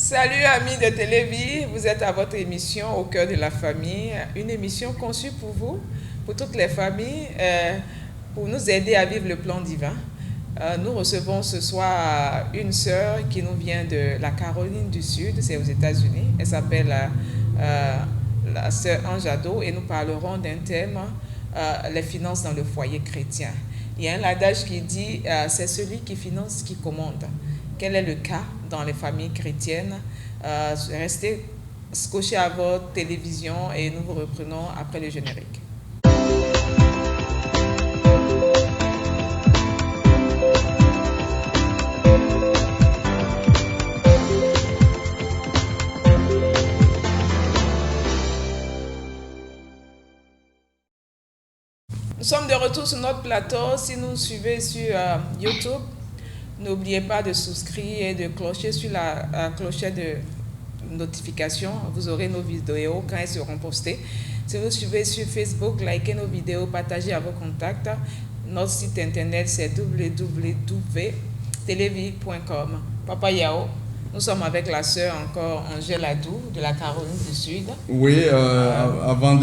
Salut amis de Télévie, vous êtes à votre émission Au cœur de la famille, une émission conçue pour vous, pour toutes les familles, pour nous aider à vivre le plan divin. Nous recevons ce soir une sœur qui nous vient de la Caroline du Sud, c'est aux États-Unis. Elle s'appelle la sœur Anjado et nous parlerons d'un thème, les finances dans le foyer chrétien. Il y a un adage qui dit c'est celui qui finance qui commande. Quel est le cas dans les familles chrétiennes? Restez scotchés à votre télévision et nous vous reprenons après le générique. Nous sommes de retour sur notre plateau. Si vous nous suivez sur YouTube, n'oubliez pas de souscrire et de clocher sur la clochette de notification. Vous aurez nos vidéos quand elles seront postées. Si vous suivez sur Facebook, likez nos vidéos, partagez à vos contacts. Notre site internet c'est www.televie.com. Papa Yao, nous sommes avec la sœur encore Angèle Adou de la Caroline du Sud. Oui, avant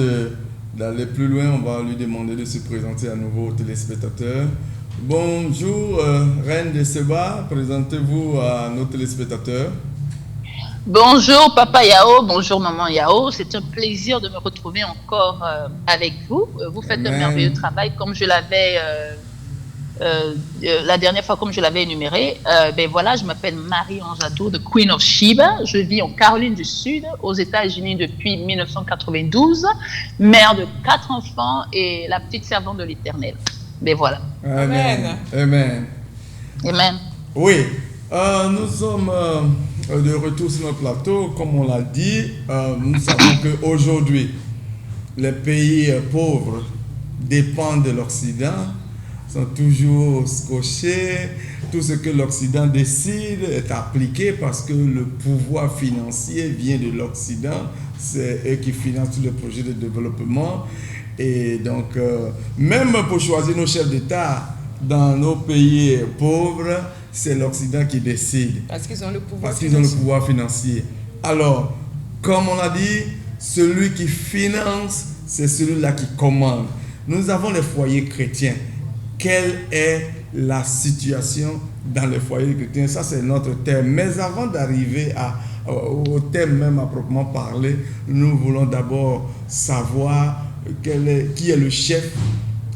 d'aller plus loin, on va lui demander de se présenter à nouveau aux téléspectateurs. Bonjour, Reine de Seba, présentez-vous à nos téléspectateurs. Bonjour Papa Yao, bonjour Maman Yao, c'est un plaisir de me retrouver encore avec vous. Vous faites un merveilleux travail comme je l'avais la dernière fois, comme je l'avais énuméré. Voilà, je m'appelle Marie Anjado, de Queen of Sheba. Je vis en Caroline du Sud, aux États-Unis depuis 1992, mère de 4 enfants et la petite servante de l'Éternel. Voilà. Amen. Amen. Amen. Oui, nous sommes de retour sur notre plateau. Comme on l'a dit, nous savons qu'aujourd'hui, les pays pauvres dépendent de l'Occident, sont toujours scotchés. Tout ce que l'Occident décide est appliqué parce que le pouvoir financier vient de l'Occident. C'est eux qui financent tous les projets de développement. Et donc, même pour choisir nos chefs d'État dans nos pays pauvres, c'est l'Occident qui décide. Parce qu'ils ont le pouvoir financier. Parce qu'ils ont le pouvoir financier. Alors, comme on a dit, celui qui finance, c'est celui-là qui commande. Nous avons les foyers chrétiens. Quelle est la situation dans les foyers chrétiens? Ça, c'est notre thème. Mais avant d'arriver au thème même à proprement parler, nous voulons d'abord savoir qui est le chef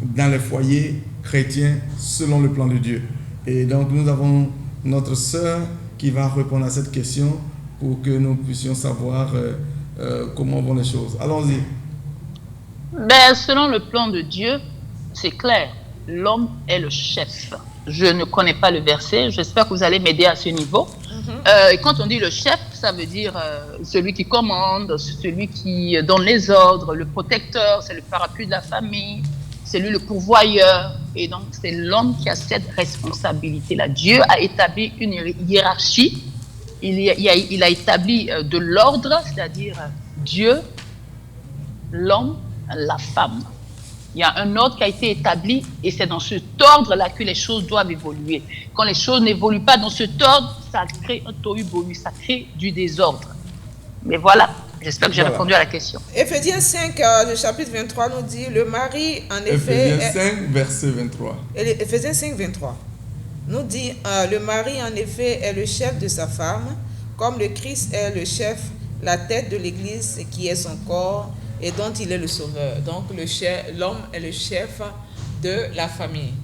dans les foyers chrétiens selon le plan de Dieu. Et donc nous avons notre sœur qui va répondre à cette question pour que nous puissions savoir comment vont les choses. Allons-y. Selon le plan de Dieu, c'est clair, l'homme est le chef. Je ne connais pas le verset, j'espère que vous allez m'aider à ce niveau. Et quand on dit le chef, ça veut dire celui qui commande, celui qui donne les ordres, le protecteur, c'est le parapluie de la famille, c'est lui le pourvoyeur. Et donc, c'est l'homme qui a cette responsabilité-là. Dieu a établi une hiérarchie, il a établi de l'ordre, c'est-à-dire Dieu, l'homme, la femme. Il y a un ordre qui a été établi et c'est dans cet ordre-là que les choses doivent évoluer. Quand les choses n'évoluent pas dans cet ordre, ça crée un tohu-bohu, ça crée du désordre. Mais voilà, j'espère que j'ai répondu à la question. Éphésiens 5, le chapitre 23 nous dit, le mari en effet... Éphésiens 5, verset 23. Éphésiens 5, 23 nous dit, le mari en effet est le chef de sa femme, comme le Christ est le chef, la tête de l'Église qui est son corps, et dont il est le sauveur. Donc l'homme est le chef de la famille.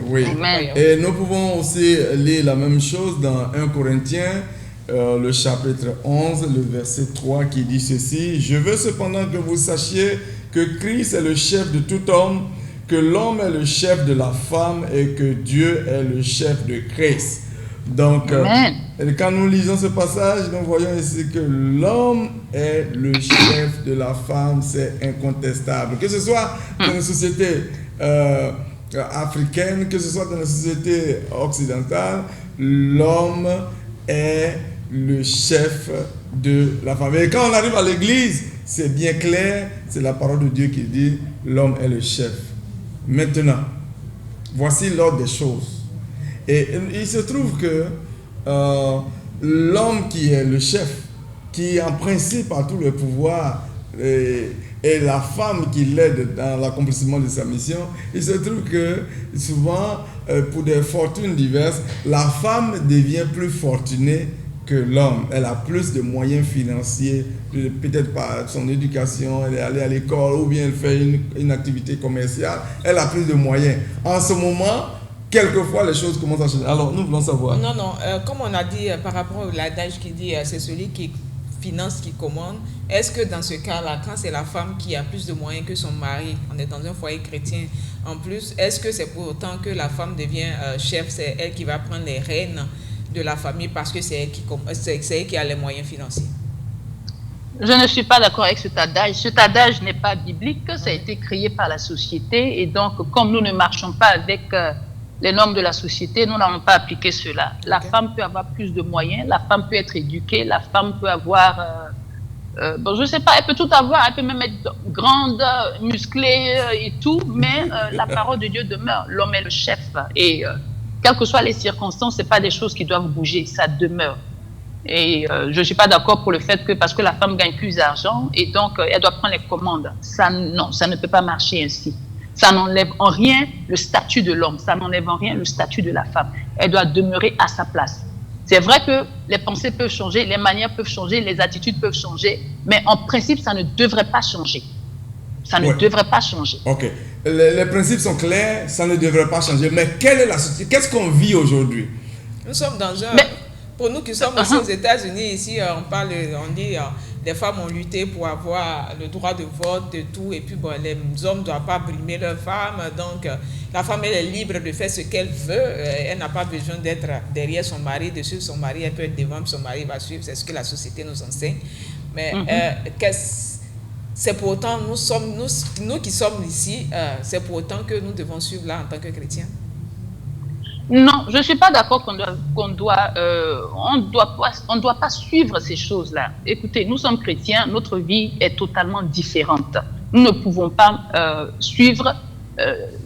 Oui. Amen. Et nous pouvons aussi lire la même chose dans 1 Corinthiens, le chapitre 11, le verset 3 qui dit ceci. Je veux cependant que vous sachiez que Christ est le chef de tout homme, que l'homme est le chef de la femme et que Dieu est le chef de Christ. Donc, quand nous lisons ce passage, nous voyons ici que l'homme est le chef de la femme, c'est incontestable. Que ce soit dans une société africaine, que ce soit dans la société occidentale, l'homme est le chef de la femme. Et quand on arrive à l'église, c'est bien clair, c'est la parole de Dieu qui dit l'homme est le chef. Maintenant, voici l'ordre des choses. Et il se trouve que l'homme qui est le chef, qui en principe a tout le pouvoir, et la femme qui l'aide dans l'accomplissement de sa mission, il se trouve que souvent, pour des fortunes diverses, la femme devient plus fortunée que l'homme. Elle a plus de moyens financiers, peut-être par son éducation, elle est allée à l'école ou bien elle fait une activité commerciale, elle a plus de moyens. En ce moment, quelquefois, les choses commencent à changer. Alors, nous voulons savoir. Non, comme on a dit par rapport à l'adage qui dit c'est celui qui finance qui commande, est-ce que dans ce cas-là, quand c'est la femme qui a plus de moyens que son mari, on est dans un foyer chrétien en plus, est-ce que c'est pour autant que la femme devient chef, c'est elle qui va prendre les rênes de la famille parce que c'est elle qui a les moyens financiers? Je ne suis pas d'accord avec cet adage. Cet adage n'est pas biblique, ça a été créé par la société et donc comme nous ne marchons pas avec les normes de la société, nous n'avons pas appliqué cela. La femme peut avoir plus de moyens, la femme peut être éduquée, la femme peut avoir, je ne sais pas, elle peut tout avoir, elle peut même être grande, musclée et tout, mais la parole de Dieu demeure. L'homme est le chef et quelles que soient les circonstances, ce n'est pas des choses qui doivent bouger, ça demeure. Et je ne suis pas d'accord pour le fait que parce que la femme gagne plus d'argent et donc elle doit prendre les commandes. Ça, non, ça ne peut pas marcher ainsi. Ça n'enlève en rien le statut de l'homme, ça n'enlève en rien le statut de la femme. Elle doit demeurer à sa place. C'est vrai que les pensées peuvent changer, les manières peuvent changer, les attitudes peuvent changer, mais en principe, ça ne devrait pas changer. Ça ne devrait pas changer. Ok. Les principes sont clairs, ça ne devrait pas changer. Mais quelle est la société? Qu'est-ce qu'on vit aujourd'hui? Nous sommes dans un... Pour nous qui sommes aussi aux États-Unis, ici, on dit les femmes ont lutté pour avoir le droit de vote, de tout, et puis bon, les hommes ne doivent pas brimer leurs femmes. Donc, la femme, elle est libre de faire ce qu'elle veut. Elle n'a pas besoin d'être derrière son mari, de suivre son mari. Elle peut être devant, son mari va suivre. C'est ce que la société nous enseigne. Mais c'est pour autant, nous qui sommes ici, c'est pour autant que nous devons suivre là en tant que chrétiens. Non, je ne suis pas d'accord on ne doit pas suivre ces choses-là. Écoutez, nous sommes chrétiens, notre vie est totalement différente. Nous ne pouvons pas suivre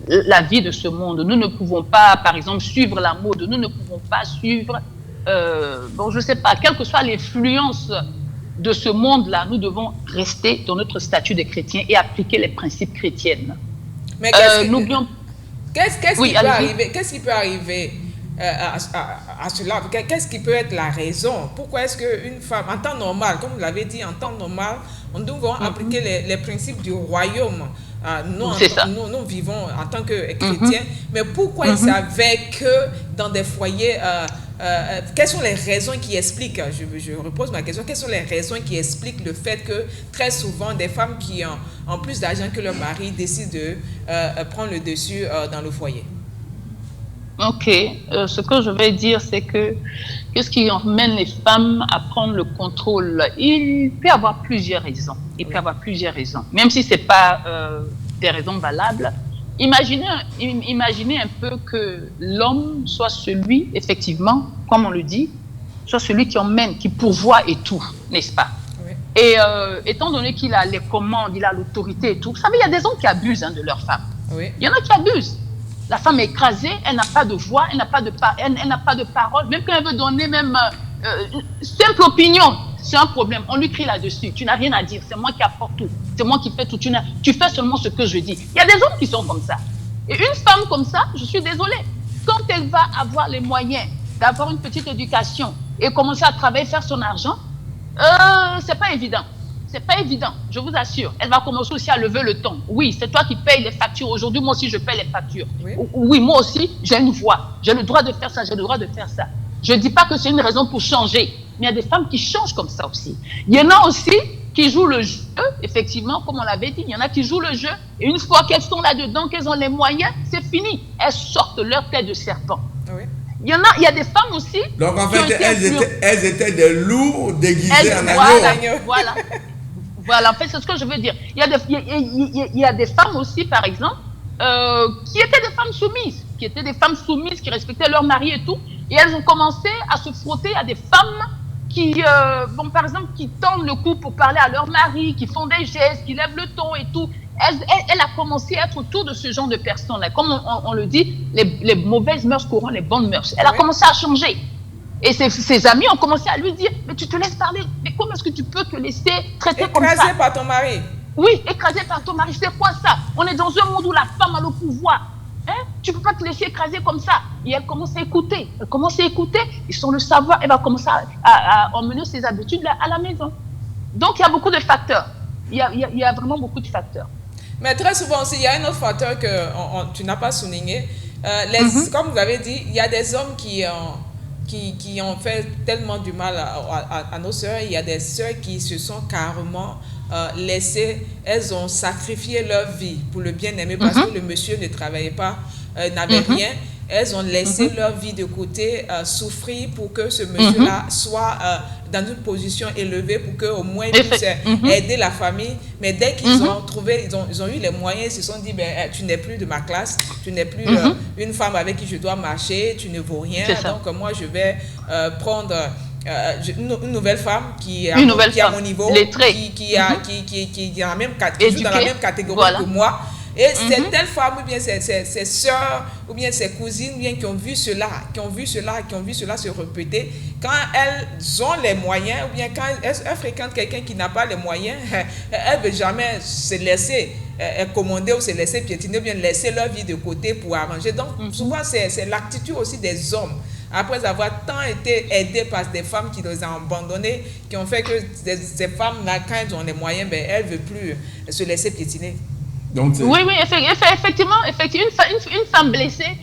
la vie de ce monde. Nous ne pouvons pas, par exemple, suivre la mode. Nous ne pouvons pas suivre, je ne sais pas, quelle que soit l'influence de ce monde-là, nous devons rester dans notre statut de chrétien et appliquer les principes chrétiens. Mais n'oublions Qu'est-ce qui peut arriver à cela? Qu'est-ce qui peut être la raison? Pourquoi est-ce qu'une femme, en temps normal, comme vous l'avez dit, en temps normal, nous devons appliquer les principes du royaume. Nous vivons en tant que chrétiens, mais pourquoi il s'avère que dans des foyers, quelles sont les raisons qui expliquent, je repose ma question, quelles sont les raisons qui expliquent le fait que très souvent des femmes qui ont plus d'argent que leur mari décident de prendre le dessus dans le foyer? Ok, ce que je vais dire, c'est que qu'est-ce qui emmène les femmes à prendre le contrôle? Il peut y avoir plusieurs raisons. Même si ce n'est pas des raisons valables. Imaginez un peu que l'homme soit celui, effectivement, comme on le dit, soit celui qui emmène, qui pourvoit et tout, n'est-ce pas? Oui. Et étant donné qu'il a les commandes, il a l'autorité et tout, vous savez, il y a des hommes qui abusent de leurs femmes. Oui. Il y en a qui abusent. La femme est écrasée, elle n'a pas de voix, elle n'a pas de parole. Même quand elle veut donner même simple opinion, c'est un problème. On lui crie là-dessus. Tu n'as rien à dire. C'est moi qui apporte tout. C'est moi qui fais tout. Tu fais seulement ce que je dis. Il y a des hommes qui sont comme ça. Et une femme comme ça, je suis désolée. Quand elle va avoir les moyens d'avoir une petite éducation et commencer à travailler, faire son argent, c'est pas évident. C'est pas évident, je vous assure. Elle va commencer aussi à lever le ton. Oui, c'est toi qui payes les factures. Aujourd'hui, moi aussi, je paye les factures. Oui, moi aussi, j'ai une voix. J'ai le droit de faire ça, j'ai le droit de faire ça. Je ne dis pas que c'est une raison pour changer. Mais il y a des femmes qui changent comme ça aussi. Il y en a aussi qui jouent le jeu, effectivement, comme on l'avait dit. Il y en a qui jouent le jeu. Et une fois qu'elles sont là-dedans, qu'elles ont les moyens, c'est fini. Elles sortent leur tête de serpent. Oui. Il y a des femmes aussi. Donc en fait, elles étaient des loups déguisés en agneaux. Voilà, en fait, c'est ce que je veux dire. Il y a des femmes aussi, par exemple, qui étaient des femmes soumises, qui respectaient leur mari et tout. Et elles ont commencé à se frotter à des femmes qui, par exemple, qui tendent le cou pour parler à leur mari, qui font des gestes, qui lèvent le ton et tout. Elle a commencé à être autour de ce genre de personnes. Comme on le dit, les mauvaises mœurs courant les bonnes mœurs. Elle a commencé à changer. Et ses amis ont commencé à lui dire, mais tu te laisses parler, mais comment est-ce que tu peux te laisser traiter comme ça? Écrasé par ton mari. Oui, écrasé par ton mari, c'est quoi ça? On est dans un monde où la femme a le pouvoir. Hein? Tu ne peux pas te laisser écraser comme ça. Et elle commence à écouter. Elle commence à écouter. Et sans le savoir, elle va commencer à emmener ses habitudes à la maison. Donc, il y a beaucoup de facteurs. Il y a vraiment beaucoup de facteurs. Mais très souvent aussi, il y a un autre facteur que tu n'as pas souligné. Comme vous avez dit, il y a des hommes qui ont fait tellement du mal à nos sœurs. Il y a des sœurs qui se sont carrément laissées, elles ont sacrifié leur vie pour le bien-aimé parce que le monsieur ne travaillait pas, n'avait rien. Elles ont laissé leur vie de côté, souffrir pour que ce monsieur-là soit dans une position élevée pour qu'au moins il puisse aider la famille. Mais dès qu'ils ont trouvé, ils ont eu les moyens, ils se sont dit, ben, tu n'es plus de ma classe, tu n'es plus une femme avec qui je dois marcher, tu ne vaux rien. Donc moi, je vais prendre une nouvelle femme qui est à mon niveau, qui est dans la même catégorie que moi. Et c'est telle femme, ou bien ses soeurs, ou bien ses cousines, ou bien qui ont vu cela se répéter. Quand elles ont les moyens, ou bien quand elles fréquentent quelqu'un qui n'a pas les moyens, elles ne veulent jamais se laisser commander ou se laisser piétiner, ou bien laisser leur vie de côté pour arranger. Donc, souvent, c'est l'attitude aussi des hommes. Après avoir tant été aidés par des femmes qui les ont abandonnés, qui ont fait que ces femmes-là, quand elles ont les moyens, ben, elles ne veulent plus se laisser piétiner. Donc, oui, effectivement, une femme blessée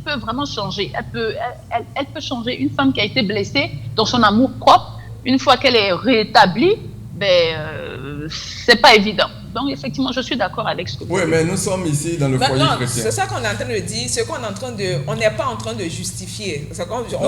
peut vraiment changer. Elle peut changer. Une femme qui a été blessée dans son amour propre, une fois qu'elle est rétablie, c'est pas évident. Donc, effectivement, je suis d'accord avec ce que vous dites. Oui, mais nous sommes ici dans le foyer chrétien. C'est ça qu'on est en train de dire. On n'est pas en train de justifier.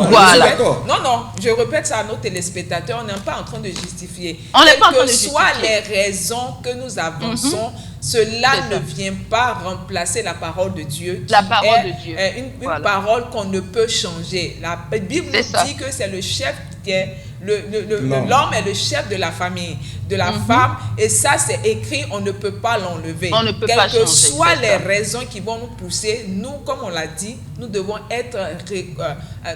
Voilà. Non, je répète ça à nos téléspectateurs. On n'est pas en train de justifier. On n'est pas en train de justifier. Quelles que soient les raisons que nous avançons, cela ne vient pas remplacer la parole de Dieu. La parole de Dieu. Une parole qu'on ne peut changer. La Bible nous dit que c'est le chef qui est l'homme est le chef de la famille, de la femme, et ça c'est écrit, on ne peut pas l'enlever. On ne peut pas changer. Quelles que soient les raisons qui vont nous pousser, nous, comme on l'a dit, nous devons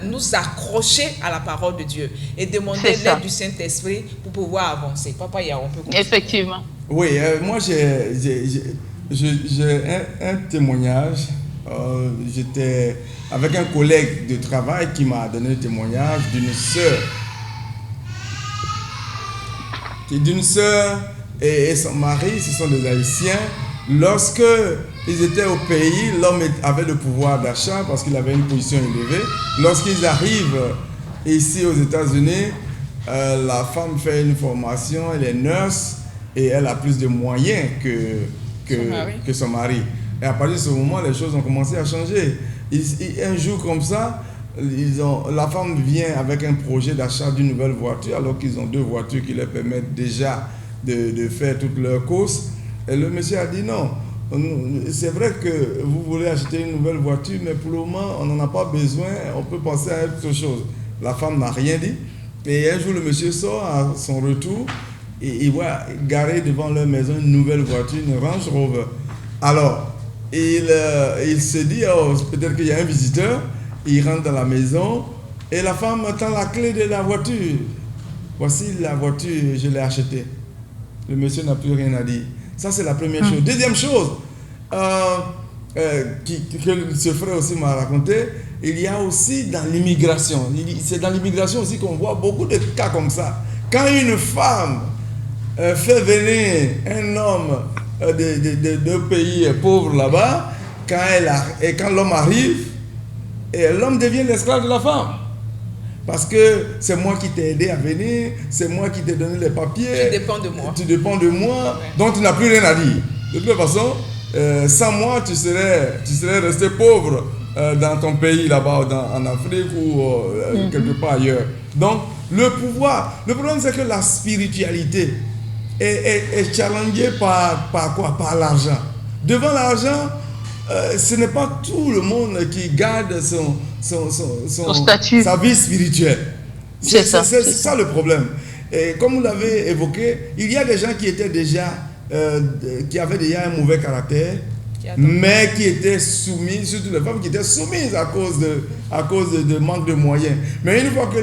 nous accrocher à la parole de Dieu et demander l'aide du Saint-Esprit pour pouvoir avancer. Papa, on peut continuer. Effectivement. Oui, moi j'ai un témoignage. J'étais avec un collègue de travail qui m'a donné le témoignage d'une sœur et son mari, ce sont des Haïtiens. Lorsque ils étaient au pays, l'homme avait le pouvoir d'achat parce qu'il avait une position élevée. Lorsqu'ils arrivent ici aux États-Unis, la femme fait une formation, elle est nurse et elle a plus de moyens que son mari. Et à partir de ce moment, les choses ont commencé à changer. Un jour comme ça, la femme vient avec un projet d'achat d'une nouvelle voiture, alors qu'ils ont 2 voitures qui leur permettent déjà de faire toutes leurs courses. Et le monsieur a dit non, c'est vrai que vous voulez acheter une nouvelle voiture, mais pour le moment, on n'en a pas besoin, on peut penser à autre chose. La femme n'a rien dit. Et un jour, le monsieur sort à son retour et il voit garer devant leur maison une nouvelle voiture, une Range Rover. Alors, il se dit, oh, peut-être qu'il y a un visiteur. Il rentre dans la maison et la femme attend la clé de la voiture. Voici la voiture, je l'ai achetée. Le monsieur n'a plus rien à dire. Ça, c'est la première chose. Deuxième chose, que ce frère aussi m'a raconté, il y a aussi dans l'immigration. C'est dans l'immigration aussi qu'on voit beaucoup de cas comme ça. Quand une femme fait venir un homme de pays pauvres là-bas, quand l'homme arrive, et l'homme devient l'esclave de la femme. Parce que c'est moi qui t'ai aidé à venir, c'est moi qui t'ai donné les papiers. Tu dépends de moi. Ouais. Donc tu n'as plus rien à dire. De toute façon, sans moi, tu serais resté pauvre dans ton pays là-bas, en Afrique ou quelque part ailleurs. Donc le pouvoir. Le problème, c'est que la spiritualité est challengée par quoi? Par l'argent. Devant l'argent, ce n'est pas tout le monde qui garde son statut, sa vie spirituelle. C'est ça le problème. Et comme vous l'avez évoqué, il y a des gens qui avaient déjà un mauvais caractère, mais qui étaient soumises, surtout les femmes qui étaient soumises à cause de manque de moyens. Mais une fois que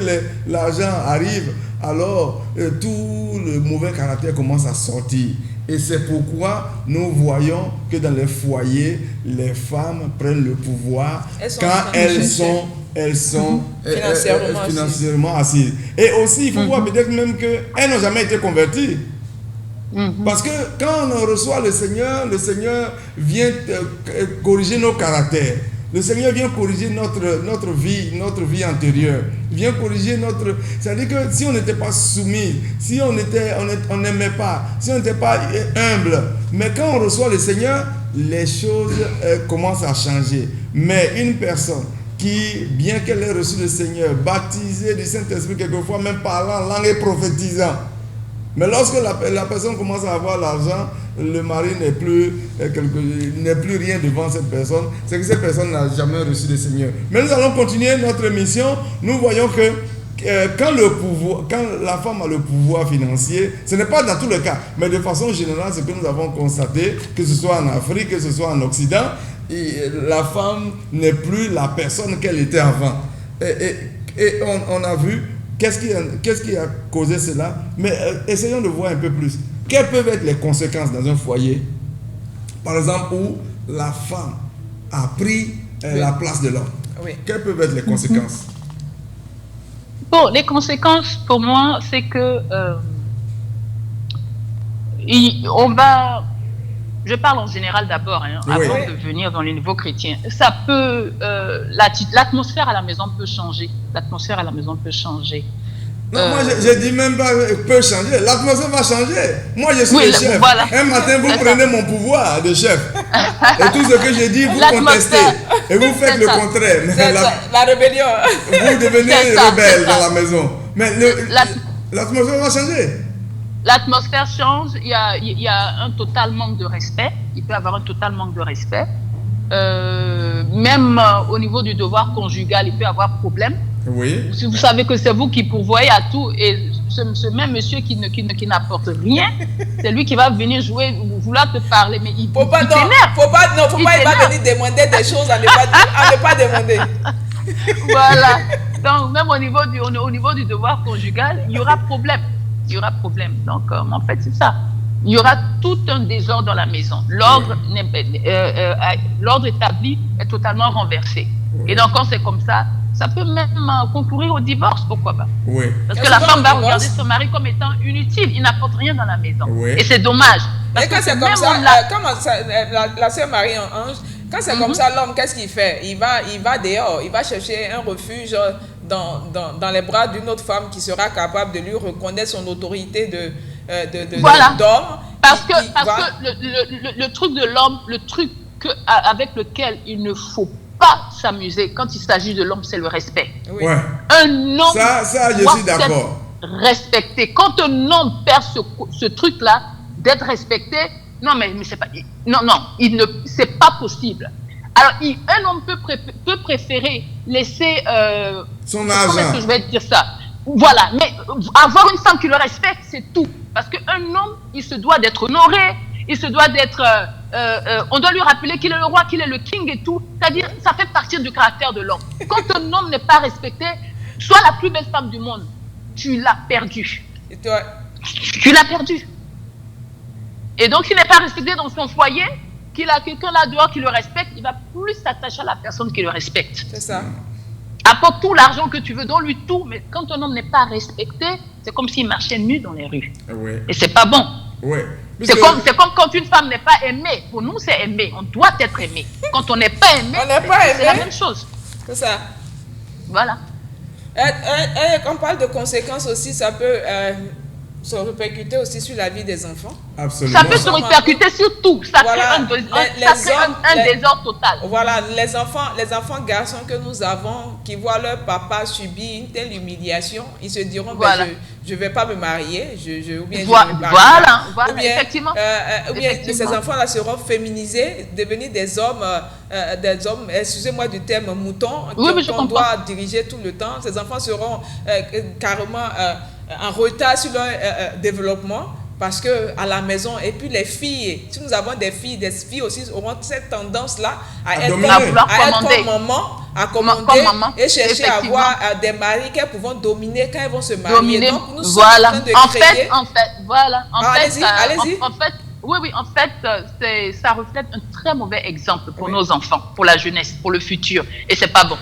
l'argent arrive, alors tout le mauvais caractère commence à sortir. Et c'est pourquoi nous voyons que dans les foyers, les femmes prennent le pouvoir quand elles sont financièrement assises. Et aussi, il faut voir peut-être même qu'elles n'ont jamais été converties. Parce que quand on reçoit le Seigneur vient corriger nos caractères. Le Seigneur vient corriger notre vie antérieure. Vient corriger notre... C'est-à-dire que si on n'était pas soumis, si on n'aimait pas, si on n'était pas humble, mais quand on reçoit le Seigneur, les choses commencent à changer. Mais une personne qui, bien qu'elle ait reçu le Seigneur, baptisée du Saint-Esprit, quelquefois même parlant en langue et prophétisant, mais lorsque la personne commence à avoir l'argent, le mari n'est plus rien devant cette personne, c'est que cette personne n'a jamais reçu le Seigneur. Mais nous allons continuer notre mission. Nous voyons que quand la femme a le pouvoir financier, ce n'est pas dans tous les cas, mais de façon générale, ce que nous avons constaté, que ce soit en Afrique, que ce soit en Occident, la femme n'est plus la personne qu'elle était avant. Et on a vu qu'est-ce qui a causé cela, mais essayons de voir un peu plus. Quelles peuvent être les conséquences dans un foyer, par exemple, où la femme a pris la place de l'homme? Quelles peuvent être les conséquences? Bon, les conséquences pour moi, c'est que je parle en général d'abord, avant de venir dans les niveaux chrétiens. Ça peut, l'atmosphère à la maison peut changer. L'atmosphère à la maison peut changer. Non, moi je dis même pas peut changer. L'atmosphère va changer. Moi je suis le chef. Voilà. Un matin vous prenez mon pouvoir de chef. Et tout ce que je dis, vous contestez. Et vous faites le contraire. Mais la rébellion. Vous devenez rebelle dans la maison. Mais l'atmosphère va changer. L'atmosphère change, il y a un total manque de respect. Il peut y avoir un total manque de respect. Même au niveau du devoir conjugal, il peut y avoir problème. Oui. Si vous savez que c'est vous qui pourvoyez à tout, et ce même monsieur qui n'apporte rien, c'est lui qui va venir jouer, vouloir te parler, mais il t'énerve. Faut pas il va venir demander des choses à ne pas demander. Voilà. Donc, même au niveau du devoir conjugal, il y aura problème. Il y aura problème. Donc, en fait, c'est ça. Il y aura tout un désordre dans la maison. L'ordre établi est totalement renversé. Et donc, quand c'est comme ça peut même concourir au divorce, pourquoi pas? Oui. Parce que la femme va regarder son mari comme étant inutile. Il n'apporte rien dans la maison. Oui. Et c'est dommage. Parce que c'est comme ça, la sœur Marie-Ange, quand c'est comme ça, l'homme, qu'est-ce qu'il fait? Il va dehors, il va chercher un refuge dans les bras d'une autre femme qui sera capable de lui reconnaître son autorité d'homme. Parce que le truc de l'homme, le truc avec lequel il ne faut pas s'amuser quand il s'agit de l'homme, c'est le respect. Oui. Un homme ça je suis d'accord. Respecté. Quand un homme perd ce truc-là d'être respecté, c'est pas, c'est pas possible. Alors, un homme peut préférer laisser son argent. Comment est-ce que je vais dire ça? Voilà, mais avoir une femme qui le respecte, c'est tout. Parce qu'un homme, il se doit d'être honoré, il se doit d'être... on doit lui rappeler qu'il est le roi, qu'il est le king et tout. C'est-à-dire, ça fait partie du caractère de l'homme. Quand un homme n'est pas respecté, sois la plus belle femme du monde, tu l'as perdu. Et toi? Tu l'as perdu. Et donc, s'il n'est pas respecté dans son foyer, qu'il a quelqu'un là dehors qui le respecte, il va plus s'attacher à la personne qui le respecte. C'est ça. Apporte tout l'argent que tu veux, donne-lui tout, mais quand un homme n'est pas respecté, c'est comme s'il marchait nu dans les rues. Oui. Et c'est pas bon. Oui. C'est comme quand une femme n'est pas aimée. Pour nous, c'est aimé. On doit être aimé. Quand on n'est pas aimé, c'est la même chose. C'est ça. Voilà. Quand on parle de conséquences aussi, ça peut se répercuter aussi sur la vie des enfants. Absolument. Ça peut se répercuter sur tout. Ça crée un désordre total. Voilà, les enfants garçons que nous avons qui voient leur papa subir une telle humiliation, ils se diront voilà. Je ne vais pas me marier, ou bien je ne vais pas. Voilà, ou bien, effectivement. Ou bien ces enfants-là seront féminisés, devenir des hommes, excusez-moi du terme, moutons, qu'on doit diriger tout le temps. Ces enfants seront carrément en retard sur leur développement Parce qu'à la maison, et puis les filles, si nous avons des filles aussi auront cette tendance-là à être comme maman, à commander et chercher à avoir des maris qu'elles pourront dominer quand elles vont se marier. Donc, nous sommes en train de créer... Allez-y. Oui, en fait, ça reflète un très mauvais exemple pour nos enfants, pour la jeunesse, pour le futur. Et c'est pas bon.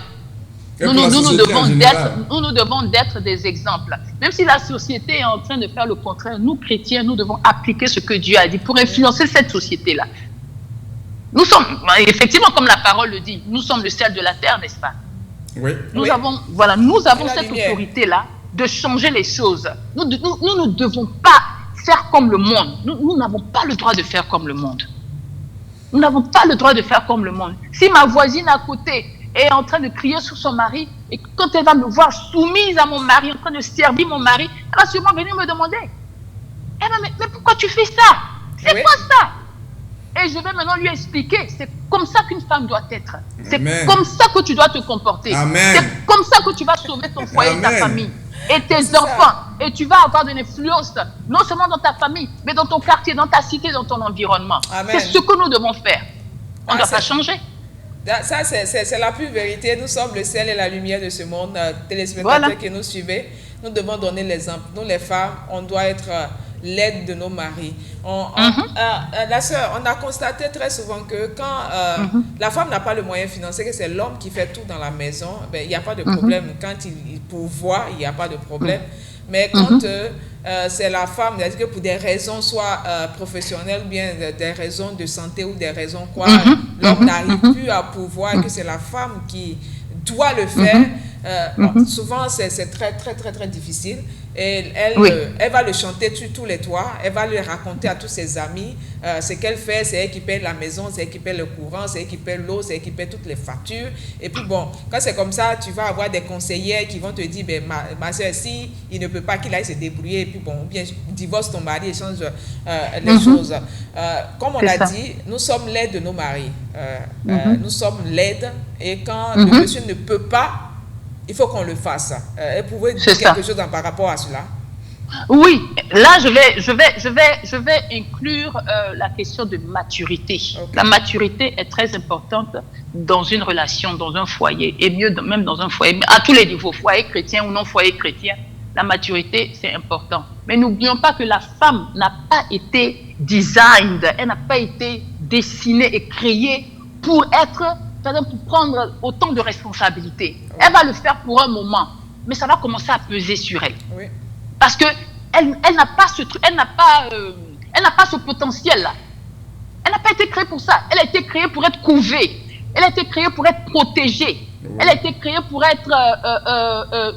Nous devons d'être des exemples. Même si la société est en train de faire le contraire, nous, chrétiens, nous devons appliquer ce que Dieu a dit pour influencer cette société-là. Nous sommes, effectivement, comme la parole le dit, nous sommes le sel de la terre, n'est-ce pas? Oui. Nous avons cette autorité-là de changer les choses. Nous ne devons pas faire comme le monde. Nous n'avons pas le droit de faire comme le monde. Nous n'avons pas le droit de faire comme le monde. Si ma voisine à côté est en train de crier sur son mari, et quand elle va me voir soumise à mon mari, en train de servir mon mari, elle va sûrement venir me demander, mais pourquoi tu fais ça? C'est quoi ça? Et je vais maintenant lui expliquer, c'est comme ça qu'une femme doit être. C'est comme ça que tu dois te comporter. C'est comme ça que tu vas sauver ton foyer et ta famille. Et tes enfants. Et tu vas avoir de l'influence, non seulement dans ta famille, mais dans ton quartier, dans ta cité, dans ton environnement. C'est ce que nous devons faire. On ne doit pas changer. Ça, c'est la pure vérité. Nous sommes le sel et la lumière de ce monde. Téléspectateurs qui nous suivez, nous devons donner l'exemple. Nous, les femmes, on doit être l'aide de nos maris. La sœur, on a constaté très souvent que quand la femme n'a pas le moyen financier, que c'est l'homme qui fait tout dans la maison, il n'y a pas de problème. Quand il pourvoit, il n'y a pas de problème. Mais quand c'est la femme, c'est-à-dire que pour des raisons soit professionnelles ou bien des raisons de santé ou des raisons quoi, l'homme n'arrive plus à pouvoir et que c'est la femme qui doit le faire, souvent c'est très, très, très, très difficile. Et elle va le chanter sur tous les toits, elle va le raconter à tous ses amis. Ce qu'elle fait, c'est elle qui paie la maison, c'est elle qui paie le courant, c'est elle qui paie l'eau, c'est elle qui paie toutes les factures. Et puis bon, quand c'est comme ça, tu vas avoir des conseillères qui vont te dire, ma soeur, si il ne peut pas, qu'il aille se débrouiller, et puis bon, ou bien divorce ton mari et change les choses. Comme on l'a dit, nous sommes l'aide de nos maris. Nous sommes l'aide, et quand le monsieur ne peut pas, il faut qu'on le fasse. Et pouvez dire quelque chose par rapport à cela? Oui, là je vais inclure la question de maturité. La maturité est très importante dans une relation, dans un foyer, et mieux même dans un foyer, à tous les niveaux, foyer chrétien ou non foyer chrétien. La maturité, c'est important. Mais n'oublions pas que la femme n'a pas été designed, elle n'a pas été dessinée et créée pour être, pour prendre autant de responsabilités. Elle va le faire pour un moment, mais ça va commencer à peser sur elle. Parce que elle n'a pas ce truc, elle n'a pas ce potentiel-là. Elle n'a pas été créée pour ça. Elle a été créée pour être couvée. Elle a été créée pour être protégée. Elle a été créée pour être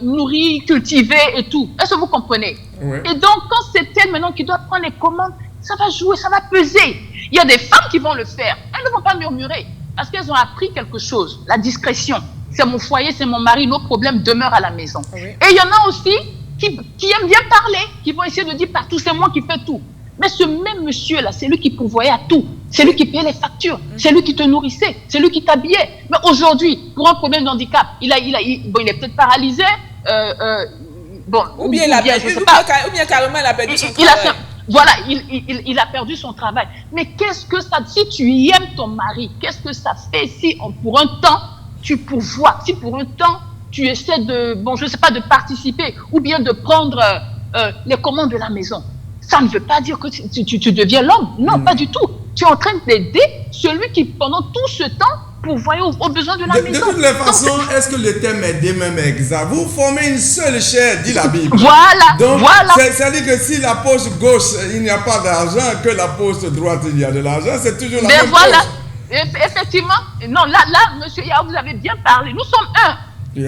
nourrie, cultivée et tout. Est-ce que vous comprenez? Et donc, quand c'est elle maintenant qui doit prendre les commandes, ça va jouer, ça va peser. Il y a des femmes qui vont le faire. Elles ne vont pas murmurer parce qu'elles ont appris quelque chose. La discrétion. C'est mon foyer, c'est mon mari, nos problèmes demeurent à la maison. Et il y en a aussi qui aiment bien parler, qui vont essayer de dire partout, c'est moi qui fais tout. Mais ce même monsieur-là, c'est lui qui pourvoyait à tout. C'est lui qui payait les factures. C'est lui qui te nourrissait. C'est lui qui t'habillait. Mais aujourd'hui, pour un problème de handicap, il est peut-être paralysé. Ou bien carrément, il a perdu son travail. Voilà, il a perdu son travail. Mais qu'est-ce que ça, si tu aimes ton mari, qu'est-ce que ça fait si pour un temps, tu pourvois, si pour un temps, tu essaies de participer ou bien de prendre les commandes de la maison? Ça ne veut pas dire que tu deviens l'homme. Non, pas du tout. Tu es en train d'aider celui qui, pendant tout ce temps, pourvoyait aux besoins de la maison. De toutes les façons, est-ce que le terme aider même est exact? Vous formez une seule chair, dit la Bible. Donc, c'est-à-dire que si la poche gauche, il n'y a pas d'argent, que la poche droite, il y a de l'argent, c'est toujours la même chose. Effectivement. Non, là, monsieur Yao, vous avez bien parlé. Nous sommes un.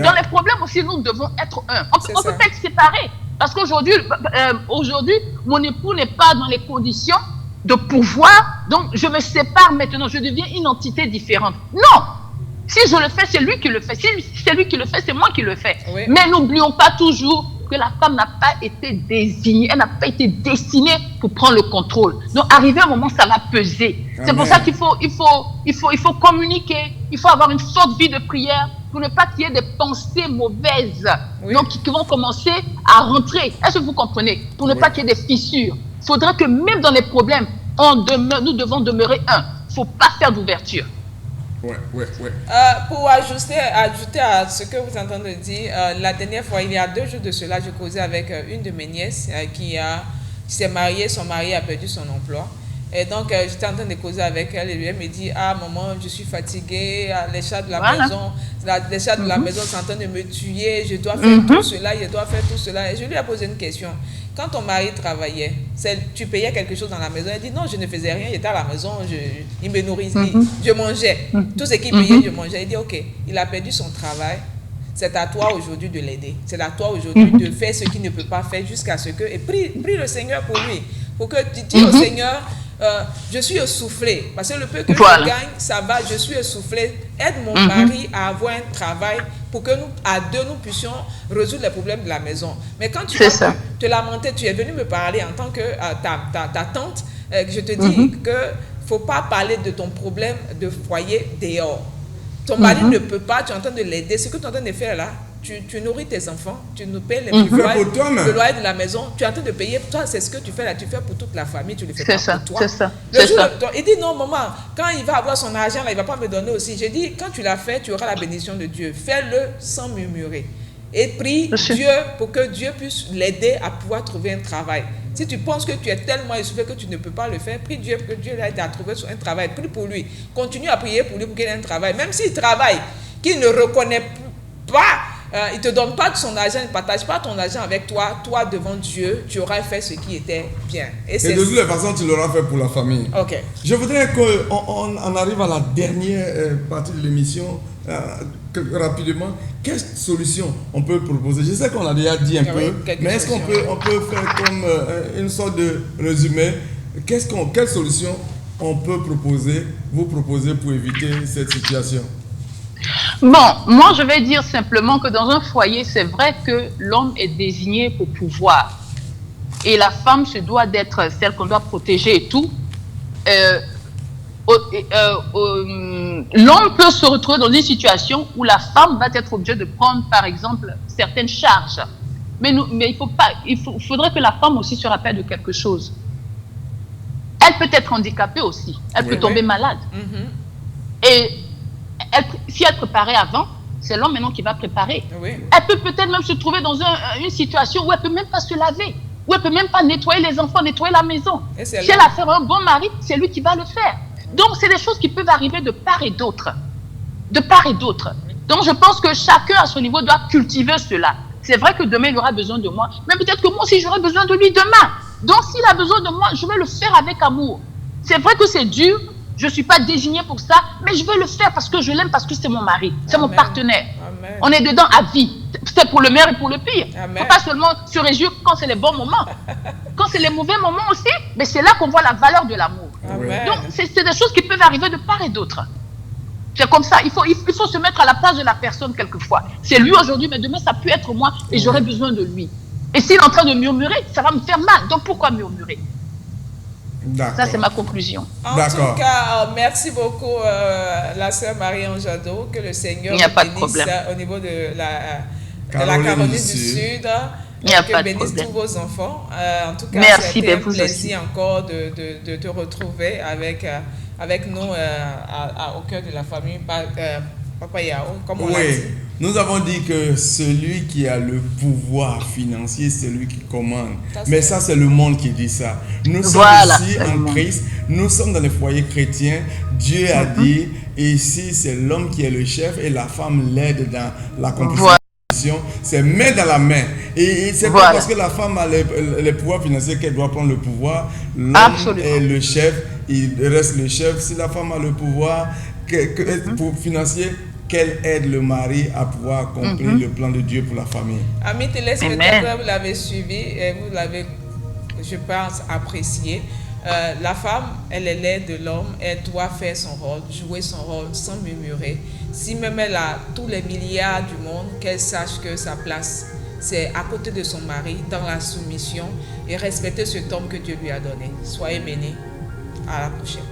Dans les problèmes aussi, nous devons être un. On ne peut pas être séparés. Parce qu'aujourd'hui, mon époux n'est pas dans les conditions de pouvoir, donc je me sépare maintenant, je deviens une entité différente. Non! Si je le fais, c'est lui qui le fait. Si c'est lui qui le fait, c'est moi qui le fais. Mais n'oublions pas toujours que la femme n'a pas été désignée, elle n'a pas été destinée pour prendre le contrôle. Donc, arrivé à un moment, ça va peser. C'est pour ça qu'il faut communiquer, il faut avoir une forte vie de prière pour ne pas qu'il y ait des pensées mauvaises donc qui vont commencer à rentrer. Est-ce que vous comprenez? Pour ne pas qu'il y ait des fissures. Il faudrait que même dans les problèmes, nous devons demeurer un. Il ne faut pas faire d'ouverture. Ouais. Pour ajouter à ce que vous êtes en train de dire, la dernière fois, il y a 2 jours de cela, je causais avec une de mes nièces qui s'est mariée, son mari a perdu son emploi. Et donc, j'étais en train de causer avec elle et elle me dit, ah maman, je suis fatiguée, les chats de la maison, les chats de la maison sont en train de me tuer, je dois faire tout cela, je dois faire tout cela. Et je lui ai posé une question. Quand ton mari travaillait, tu payais quelque chose dans la maison? Elle dit, non, je ne faisais rien, j'étais à la maison, il me nourrissait, je mangeais. Tout ce qu'il payait, je mangeais. Il dit, ok, il a perdu son travail. C'est à toi aujourd'hui de l'aider. C'est à toi aujourd'hui de faire ce qu'il ne peut pas faire jusqu'à ce que... Et prie le Seigneur pour lui. Pour que tu dises au Seigneur, je suis essoufflé. Parce que le peu que je gagne, ça va, je suis essoufflé. Aide mon mari à avoir un travail pour que nous, à deux, nous puissions résoudre les problèmes de la maison. Mais quand tu vas te lamenter, tu es venu me parler en tant que ta tante, je te dis que faut pas parler de ton problème de foyer dehors. Ton mari ne peut pas, tu es en train de l'aider. Ce que tu es en train de faire là, tu nourris tes enfants, tu nous payes les loyers de la maison, tu es en train de payer. Toi, c'est ce que tu fais là, tu fais pour toute la famille, tu le fais pas pour toi. Il dit non, maman, quand il va avoir son argent là, il ne va pas me donner aussi. J'ai dit, quand tu l'as fait, tu auras la bénédiction de Dieu. Fais-le sans murmurer. Et prie Dieu pour que Dieu puisse l'aider à pouvoir trouver un travail. Si tu penses que tu es tellement essoufflé que tu ne peux pas le faire, prie Dieu pour que Dieu l'aide à trouver un travail. Prie pour lui. Continue à prier pour lui pour qu'il ait un travail. Même s'il travaille, qu'il ne reconnaît pas, il ne te donne pas de son argent, il ne partage pas ton argent avec toi, toi devant Dieu, tu auras fait ce qui était bien. Et de toutes les façons, tu l'auras fait pour la famille. Ok. Je voudrais qu'on arrive à la dernière partie de l'émission. Rapidement, quelle solution on peut proposer? Je sais qu'on a déjà dit un peu, mais est-ce qu'on peut faire comme une sorte de résumé? Quelle solution on peut vous proposer pour éviter cette situation? Bon, moi je vais dire simplement que dans un foyer, c'est vrai que l'homme est désigné pour pouvoir. Et la femme se doit d'être celle qu'on doit protéger et tout. L'homme peut se retrouver dans une situation où la femme va être obligée de prendre, par exemple, certaines charges. Mais il faudrait que la femme aussi se rappelle de quelque chose. Elle peut être handicapée aussi. Elle peut tomber malade. Et si elle préparait avant, c'est l'homme maintenant qui va préparer. Elle peut peut-être même se trouver dans une situation où elle ne peut même pas se laver, où elle ne peut même pas nettoyer les enfants, nettoyer la maison. Si elle a fait un bon mari, c'est lui qui va le faire. Donc, c'est des choses qui peuvent arriver de part et d'autre. De part et d'autre. Donc, je pense que chacun à son niveau doit cultiver cela. C'est vrai que demain, il aura besoin de moi. Mais peut-être que moi aussi, j'aurai besoin de lui demain. Donc, s'il a besoin de moi, je vais le faire avec amour. C'est vrai que c'est dur. Je ne suis pas désignée pour ça. Mais je vais le faire parce que je l'aime, parce que c'est mon mari. C'est mon partenaire. Amen. On est dedans à vie. C'est pour le meilleur et pour le pire. Il ne faut pas seulement se réjouir quand c'est les bons moments. Quand c'est les mauvais moments aussi, mais c'est là qu'on voit la valeur de l'amour. Donc, c'est des choses qui peuvent arriver de part et d'autre. C'est comme ça. Il faut se mettre à la place de la personne quelquefois. C'est lui aujourd'hui, mais demain, ça peut être moi et j'aurai besoin de lui. Et s'il est en train de murmurer, ça va me faire mal. Donc, pourquoi murmurer? Ça, c'est ma conclusion. En tout cas, merci beaucoup, la sœur Marie-Ange Jadot. Que le Seigneur bénisse au niveau de la Caroline du Sud. Que bénisse tous vos enfants. En tout cas, c'était un plaisir encore de te retrouver avec nous au cœur de la famille Papa Yao, comme on l'a dit. Nous avons dit que celui qui a le pouvoir financier, c'est lui qui commande. Mais ça, c'est le monde qui dit ça. Nous sommes ici en Christ, nous sommes dans les foyers chrétiens. Dieu a dit, et ici, c'est l'homme qui est le chef et la femme l'aide dans l'accomplissement. C'est main dans la main. Et c'est pas parce que la femme a les pouvoirs financiers qu'elle doit prendre le pouvoir. L'homme est le chef, il reste le chef. Si la femme a le pouvoir pour financier, qu'elle aide le mari à pouvoir accomplir le plan de Dieu pour la famille. Amis téléspectateurs, vous l'avez suivi et vous l'avez, je pense, apprécié. La femme, elle est l'aide de l'homme, elle doit faire son rôle, jouer son rôle sans murmurer. Si même elle a tous les milliards du monde, qu'elle sache que sa place, c'est à côté de son mari, dans la soumission, et respecter cet homme que Dieu lui a donné. Soyez bénis. À la prochaine.